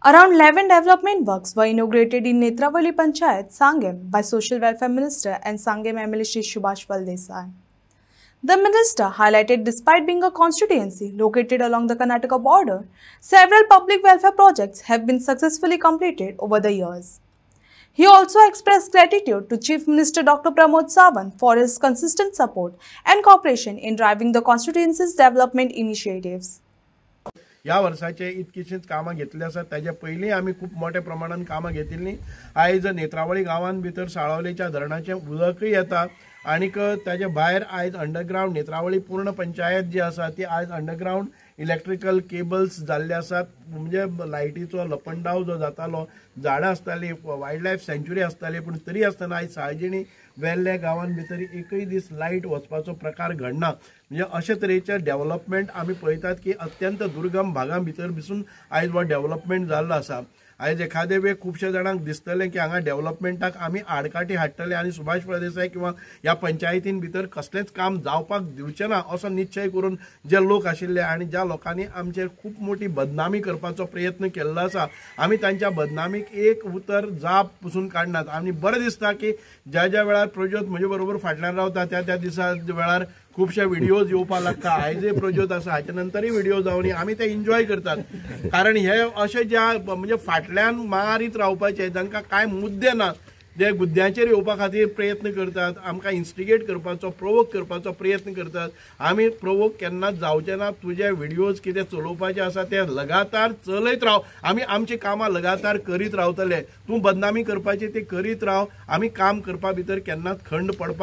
Around 11 development works were inaugurated in Netrawali Panchayat, Sangem by Social Welfare Minister and Sangem MLA Shri Subhash Desai. The minister highlighted despite being a constituency located along the Karnataka border, several public welfare projects have been successfully completed over the years. He also expressed gratitude to Chief Minister Dr. Pramod Sawant for his consistent support and cooperation in driving the constituency's development initiatives. या वर्षाचे इतकीशीच कामां घेतली आसात। त्याच्या पयलीं आमी खूप मोठ्या प्रमाणात कामां घेतिल्लीं। आयज नेत्रावळी गांवांत भितर साळावलेच्या धरणाचें उदकय येता आनीक ताच्या भायर आयज अंडरग्राउंड नेत्रावळी पूर्ण पंचायत जी आसा ती आयज अंडरग्राउंड इलेक्ट्रिकल केबल्स जाल्ले आसात। म्हणजे लायटीचो लपंडाव जो जातालो, झाडां आसतालीं, वायल्ड लायफ सँच्युरी आसताली, पूण तरी आसतना आयज साळजिणी वेल्ल्या गांवांत भितर एकय दीस लायट वचपाचो प्रकार घडना। म्हणजे अशे तरेचे डेव्हलपमेंट आमी पळयतात की अत्यंत दुर्गम भागां भितर बसून आयज हो डेव्हलपमेंट जाल्लो आसा। आयज एखादे वेळ खुबशे जाणांक दिसतलें की हांगा डेव्हलपमेंटाक आमी आडकाठी हाडटले आनी सुभाष फळदेसाय किंवा ह्या पंचायतीन भितर कसलेंच काम जावपाक दिवचें ना असो निश्चय करून जे लोक आशिल्ले आनी ज्या लोकांनी आमचेर खूप मोठी बदनामी करपाचो प्रयत्न केल्लो आसा, आमी तांच्या बदनामीक एक उतर जाप पसून काडनात। आनी बरें दिसता की ज्या ज्या वेळार प्रज्योत म्हजे बरोबर फाटल्यान रावता त्या त्या दिसा वेळार खूबशे व्हिडिओज येवपाक लागता। आयजय प्रज्योत आसा, हाच्या नंतरय व्हिडिओ जावनी आमी ते एन्जॉय करतात, कारण हे अशे ज्या म्हणजे फाटल्यान मारीत रावपाचे जांकां कांय मुद्दे ना, जे मुद्द्यांचेर येवपा खातीर प्रयत्न करतात, आमकां इन्स्टिगेट करपाचो, प्रोवोक करपाचो प्रयत्न करतात। आमी प्रोवोक केन्नाच जावचे ना। तुजे व्हिडिओज कितें चलोवपाचे आसा ते लगातार चलयत राव, आमी आमची कामां लगातार करीत रावतले। तूं बदनामी करपाची ती करीत राव, आमी काम करपा भितर केन्नाच खंड पडपा